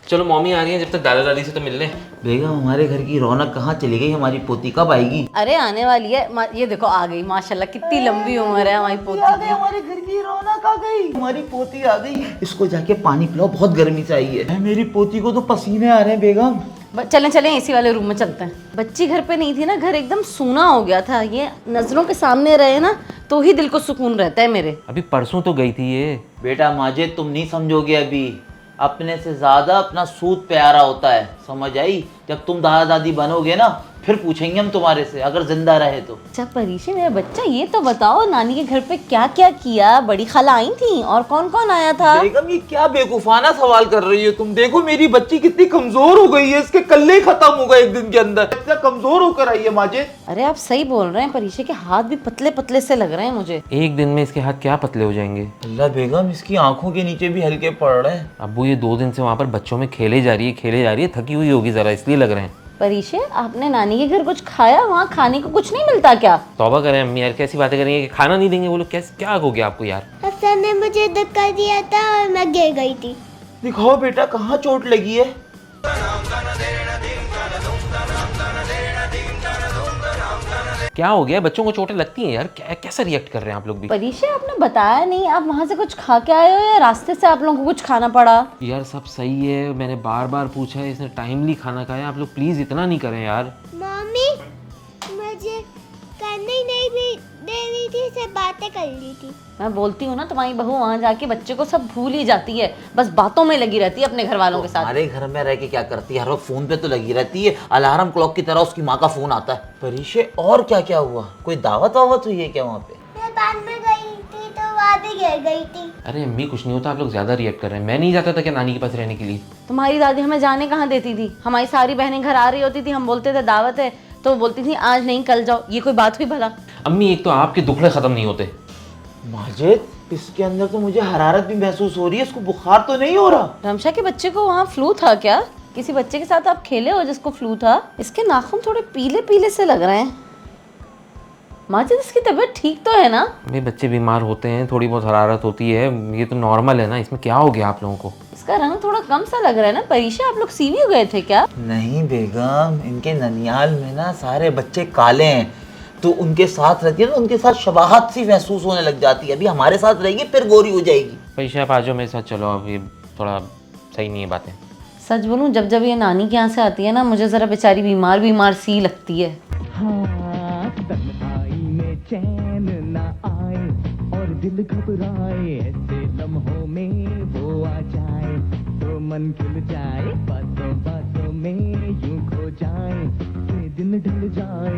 चलो मम्मी आ रही है, जब तक दादा दादी से तो मिल ले। बेगम हमारे घर की रौनक कहाँ चली गई? हमारी पोती कब आएगी? अरे आने वाली है, ये देखो आ गई, माशाल्लाह कितनी लंबी उम्र है हमारी पोती की। हमारे घर की रौनक आ गई, हमारी पोती आ गई। इसको जाके पानी पिलाओ, बहुत गर्मी से आई है। मेरी पोती को तो पसीने आ रहे हैं बेगम। चलें चलें एसी वाले रूम में चलते हैं। बच्ची घर पे नहीं थी ना, घर एकदम सूना हो गया था। ये नजरों के सामने रहे ना तो ही दिल को सुकून रहता है मेरे। अभी परसों तो गई थी ये। बेटा माजिद तुम नहीं समझोगे अभी, अपने से ज्यादा अपना सूद प्यारा होता है, समझ आई? जब तुम दादा दादी बनोगे ना फिर पूछेंगे हम तुम्हारे से, अगर जिंदा रहे तो। अच्छा परीक्षे मेरा बच्चा, ये तो बताओ नानी के घर पे क्या क्या किया? बड़ी खाला आई थी और कौन कौन आया था? बेगम ये क्या बेवकूफाना सवाल कर रही हो तुम? देखो मेरी बच्ची कितनी कमजोर हो गई है, इसके कल्ले खत्म हो गए एक दिन के अंदर। इतना कमजोर होकर आई है माजिद। अरे आप सही बोल रहे हैं, परीक्षे के हाथ भी पतले पतले से लग रहे हैं मुझे। एक दिन में इसके हाथ क्या पतले हो जाएंगे। अल्लाह बेगम इसकी आंखों के नीचे भी हल्के पड़ रहे हैं। अब्बू ये 2 दिन से वहाँ पर बच्चों में खेले जा रही है, थकी हुई होगी जरा, इसलिए लग रहे हैं। परीक्षे आपने नानी के घर कुछ खाया? वहाँ खाने को कुछ नहीं मिलता क्या? तौबा करें अम्मी यार, कैसी बातें करेंगे कि खाना नहीं देंगे वो लोग? कैसे क्या हो गया आपको यार? हसन ने मुझे धक्का दिया था और मैं गिर गई थी। दिखाओ बेटा कहाँ चोट लगी है। क्या हो गया? बच्चों को चोटें लगती हैं यार, कैसा रिएक्ट कर रहे हैं आप लोग भी? परीक्षा आपने बताया नहीं, आप वहाँ से कुछ खा के आए हो या रास्ते से आप लोगों को कुछ खाना पड़ा? यार सब सही है, मैंने बार बार पूछा है, इसने टाइमली खाना खाया। आप लोग प्लीज इतना नहीं करें यार। मम्मी मुझे करने नहीं भी दे रही थी, सिर्फ बातें कर रही थी। मैं बोलती हूँ ना तुम्हारी बहू वहाँ जाके बच्चे को सब भूल ही जाती है, बस बातों में लगी रहती है अपने घर वालों के साथ। हमारे घर में रह के क्या करती है? हर वक्त फोन पे तो लगी रहती है, अलार्म क्लॉक की तरह उसकी माँ का फोन आता है। परीक्षे और क्या क्या हुआ? कोई दावत वावत हुई है क्या वहाँ पे? मैं बाद में गई थी तो वहाँ भी गिर गई थी। अरे अम्मी कुछ नहीं होता, आप लोग ज्यादा रिएक्ट कर रहे हैं। मैं नहीं जाता था क्या नानी के पास रहने के लिए? तुम्हारी दादी हमें जाने कहाँ देती थी? हमारी सारी बहनें घर आ रही होती थी, हम बोलते थे दावत है तो वो बोलती थी आज नहीं कल जाओ। ये कोई बात हुई भला? अम्मी एक तो आपके दुखड़े खत्म नहीं होते। माजिद इसके अंदर तो मुझे हरारत भी महसूस हो रही है, इसको बुखार तो नहीं हो रहा? रमशा के बच्चे को वहाँ फ्लू था क्या? किसी बच्चे के साथ आप खेले हो जिसको फ्लू था? इसके नाखून थोड़े पीले पीले से लग रहे हैं। माजिद इसकी तबीयत ठीक तो है ना? अभी बच्चे बीमार होते हैं, थोड़ी बहुत हरारत होती है, ये तो नॉर्मल है ना। इसमें क्या हो गया आप लोगों को? इसका रंग थोड़ा कम सा लग रहा है ना। परीक्षा आप लोग सीवी हो गए थे क्या? नहीं बेगम, इनके ननियाल में ना सारे बच्चे काले हैं, तो उनके साथ रहती है ना, उनके साथ शबाहत सी महसूस होने लग जाती है। अभी हमारे साथ रहेगी फिर गोरी हो जाएगी। पैसा आप आ जाओ मेरे साथ, चलो। अब ये थोड़ा सही नहीं है बातें। सच बोलूं, जब जब ये नानी के यहाँ से आती है ना, मुझे जरा बेचारी बीमार बीमार सी लगती है। तन्हाई में चैन न आए और दिल घबराए, ऐसे लम्हों में वो आ जाए तो मन खिल जाए, बातों बातों में यूं खो जाए, ये दिन ढल जाए।